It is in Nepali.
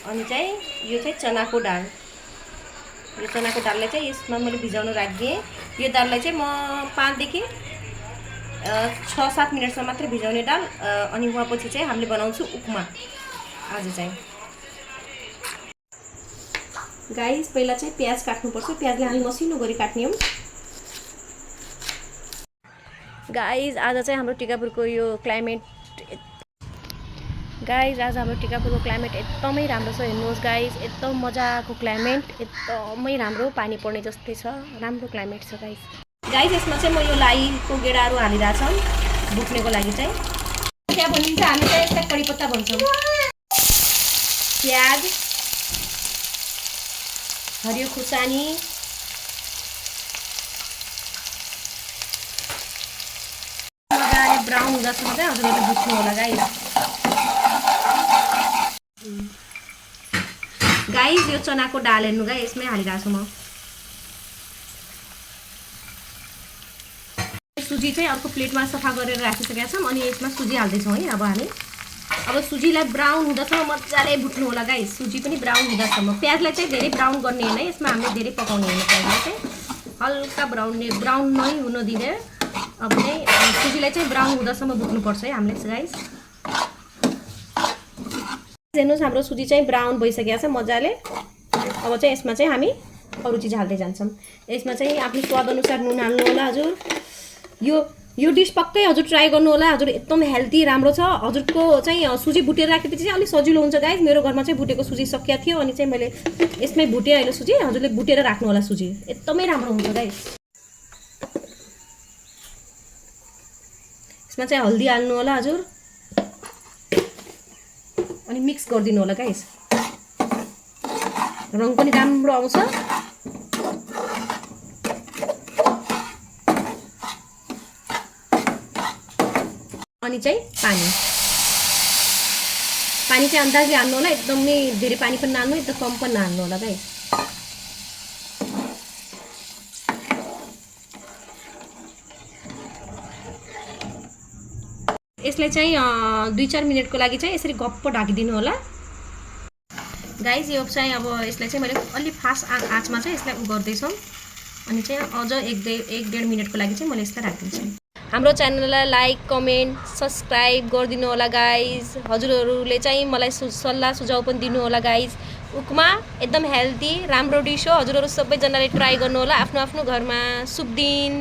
अनि चाहिँ यो चाहिँ चनाको दाल। यो चनाको दाललाई चाहिँ यसमा मैले भिजाउन राखिदिएँ। यो दाललाई चाहिँ म 5 देखि 6-7 मिनटसम्म मात्रै भिजाउने दाल। अनि उहाँपछि चाहिँ हामीले बनाउँछु उपमा आज चाहिँ। गाइस पहिला चाहिँ प्याज काट्नुपर्छ। प्याजलाई हामी मसिनो गरी काट्ने हौँ। गाइस आज चाहिँ हाम्रो टिकापुरको यो क्लाइमेट एकदमै राम्रो छ। हेर्नुहोस् गाइस, एकदम मजाको क्लाइमेट, एकदमै राम्रो, पानी पर्ने जस्तै छ, राम्रो क्लाइमेट छ गाइस। यसमा चाहिँ म यो लाईको गेडाहरू हालिरहेछौँ बुट्नेको लागि चाहिँ। त्यहाँ भनिन्छ हामी चाहिँ यसलाई कढीपत्ता भन्छौँ। प्याज, हरियो खुर्सानी, मजाले ब्राउन हुँदासम्म चाहिँ हजुरहरूले बुझ्नु होला गाइस। यो चनाको दाल हेर्नु गाइस, यसमै हालिरहेको छु म। सुजी चाहिँ अर्को प्लेटमा सफा गरेर राखिसकेका छौँ। अनि यसमा सुजी हाल्दैछौँ है। अब हामी सुजीलाई ब्राउन हुँदासम्म मजाले भुट्नु होला गाइस। सुजी पनि ब्राउन हुँदासम्म। प्याजलाई चाहिँ धेरै ब्राउन गर्ने होइन, यसमा हामीले धेरै पकाउने होइन। प्याजलाई चाहिँ हल्का ब्राउन नै हुन दिने। अब चाहिँ सुजीलाई चाहिँ ब्राउन हुँदासम्म भुट्नुपर्छ है हामीले गाइस। हेर्नुहोस् हाम्रो सुजी चाहिँ ब्राउन भइसकेको छ मजाले। अब चाहिँ यसमा चाहिँ हामी अरू चिज हाल्दै जान्छौँ। यसमा चाहिँ आफ्नो स्वाद अनुसार नुन हाल्नु होला हजुर। यो डिस पक्कै हजुर ट्राई गर्नु होला हजुर, एकदम हेल्दी राम्रो छ। हजुरको चाहिँ सुजी भुटेर राखेपछि चाहिँ अलिक सजिलो हुन्छ गाइस। मेरो घरमा चाहिँ भुटेको सुजी सकिया थियो, अनि चाहिँ मैले यसमै भुटेँ अहिले सुजी। हजुरले भुटेर राख्नु होला सुजी, एकदमै राम्रो हुन्छ गाइस। यसमा चाहिँ हल्दी हाल्नु होला हजुर, अनि मिक्स गरिदिनु होला गाइस। रङ पनि राम्रो आउँछ। अनि चाहिँ पानी चाहिँ अन्दाजले हाल्नु होला। एकदमै धेरै पानी पनि नहाल्नु, एकदम कम पनि नहाल्नु होला गाइस। यसलाई चाहिँ 2-4 मिनटको लागि चाहिँ यसरी गप्प ढाकिदिनु होला गाइस। यो चाहिँ अब यसलाई चाहिँ मैले अलि फास्ट आँचमा चाहिँ यसलाई गर्दैछौँ। अनि चाहिँ अझ 1-1.5 मिनटको लागि चाहिँ मैले यसलाई राखिदिन्छु। हाम्रो च्यानललाई लाइक, कमेन्ट, सब्सक्राइब गरिदिनु होला गाइस। हजुरहरूले चाहिँ मलाई सल्लाह सुझाउ पनि दिनु होला गाइस। उपमा एकदम हेल्दी राम्रो डिस हो। हजुरहरू सबैजनाले ट्राई गर्नु होला आफ्नो आफ्नो घरमा। शुभ दिन।